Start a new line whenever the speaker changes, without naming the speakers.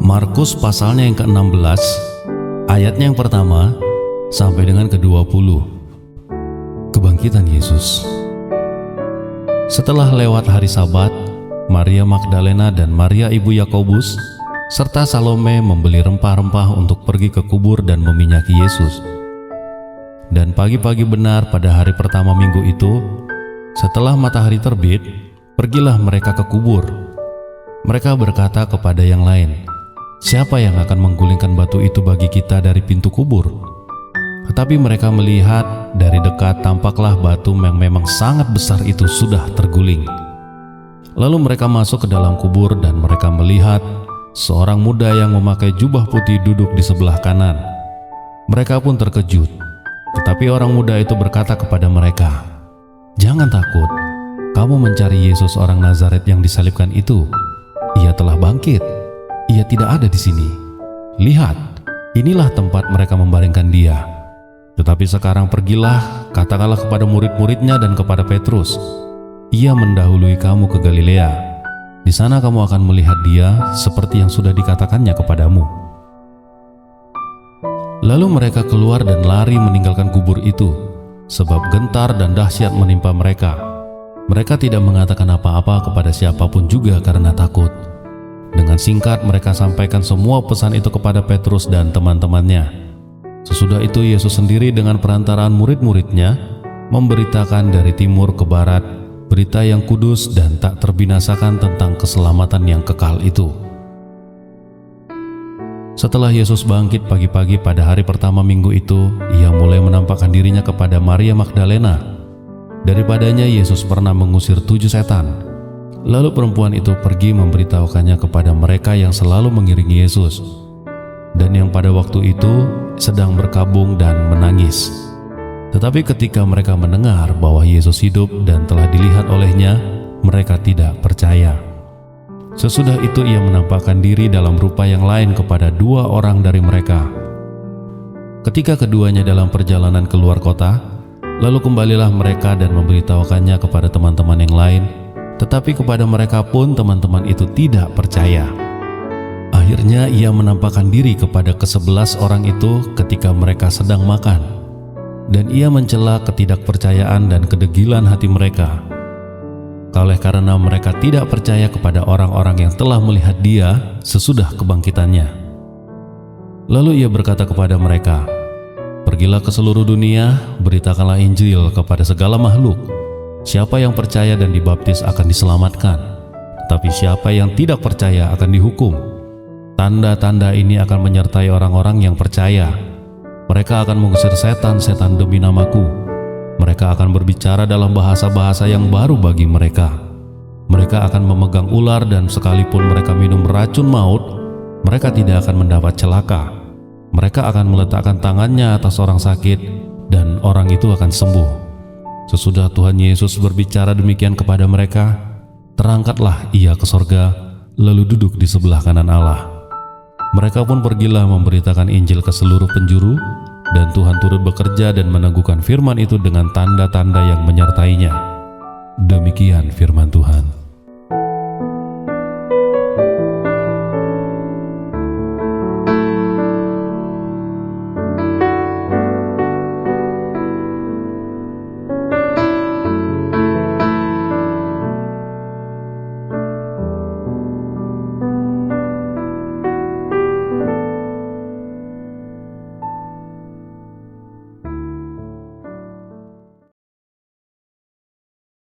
Markus pasalnya yang ke-16, ayatnya yang pertama sampai dengan ke-20. Kebangkitan Yesus. Setelah lewat hari Sabat, Maria Magdalena dan Maria ibu Yakobus serta Salome membeli rempah-rempah untuk pergi ke kubur dan meminyaki Yesus. Dan pagi-pagi benar pada hari pertama minggu itu, setelah matahari terbit, pergilah mereka ke kubur. Mereka berkata kepada yang lain, "Siapa yang akan menggulingkan batu itu bagi kita dari pintu kubur?" Tetapi mereka melihat dari dekat tampaklah batu yang memang sangat besar itu sudah terguling. Lalu mereka masuk ke dalam kubur dan mereka melihat seorang muda yang memakai jubah putih duduk di sebelah kanan. Mereka pun terkejut. Tetapi orang muda itu berkata kepada mereka, "Jangan takut, kamu mencari Yesus orang Nazaret yang disalibkan itu. Ia telah bangkit. Ia tidak ada di sini. Lihat, inilah tempat mereka membaringkan dia. Tetapi sekarang pergilah, katakanlah kepada murid-muridnya dan kepada Petrus, ia mendahului kamu ke Galilea. Di sana kamu akan melihat dia seperti yang sudah dikatakannya kepadamu." Lalu mereka keluar dan lari meninggalkan kubur itu, sebab gentar dan dahsyat menimpa mereka. Mereka tidak mengatakan apa-apa kepada siapapun juga karena takut. Dengan singkat mereka sampaikan semua pesan itu kepada Petrus dan teman-temannya. Sesudah itu Yesus sendiri dengan perantaraan murid-muridnya memberitakan dari timur ke barat berita yang kudus dan tak terbinasakan tentang keselamatan yang kekal itu. Setelah Yesus bangkit pagi-pagi pada hari pertama minggu itu, ia mulai menampakkan dirinya kepada Maria Magdalena. Daripadanya Yesus pernah mengusir 7 setan. Lalu perempuan itu pergi memberitahukannya kepada mereka yang selalu mengiringi Yesus, dan yang pada waktu itu sedang berkabung dan menangis. Tetapi ketika mereka mendengar bahwa Yesus hidup dan telah dilihat olehnya, mereka tidak percaya. Sesudah itu ia menampakkan diri dalam rupa yang lain kepada 2 orang dari mereka. Ketika keduanya dalam perjalanan keluar kota, lalu kembalilah mereka dan memberitahukannya kepada teman-teman yang lain, tetapi kepada mereka pun teman-teman itu tidak percaya. Akhirnya ia menampakkan diri kepada ke-11 orang itu ketika mereka sedang makan, dan ia mencela ketidakpercayaan dan kedegilan hati mereka. Oleh karena mereka tidak percaya kepada orang-orang yang telah melihat dia sesudah kebangkitannya. Lalu ia berkata kepada mereka, "Pergilah ke seluruh dunia, beritakanlah Injil kepada segala makhluk. Siapa yang percaya dan dibaptis akan diselamatkan, tetapi siapa yang tidak percaya akan dihukum. Tanda-tanda ini akan menyertai orang-orang yang percaya. Mereka akan mengusir setan-setan demi namaku. Mereka akan berbicara dalam bahasa-bahasa yang baru bagi mereka. Mereka akan memegang ular dan sekalipun mereka minum racun maut, mereka tidak akan mendapat celaka. Mereka akan meletakkan tangannya atas orang sakit dan orang itu akan sembuh." Sesudah Tuhan Yesus berbicara demikian kepada mereka, terangkatlah ia ke sorga, lalu duduk di sebelah kanan Allah. Mereka pun pergilah memberitakan Injil ke seluruh penjuru, dan Tuhan turut bekerja dan meneguhkan firman itu dengan tanda-tanda yang menyertainya. Demikian firman Tuhan.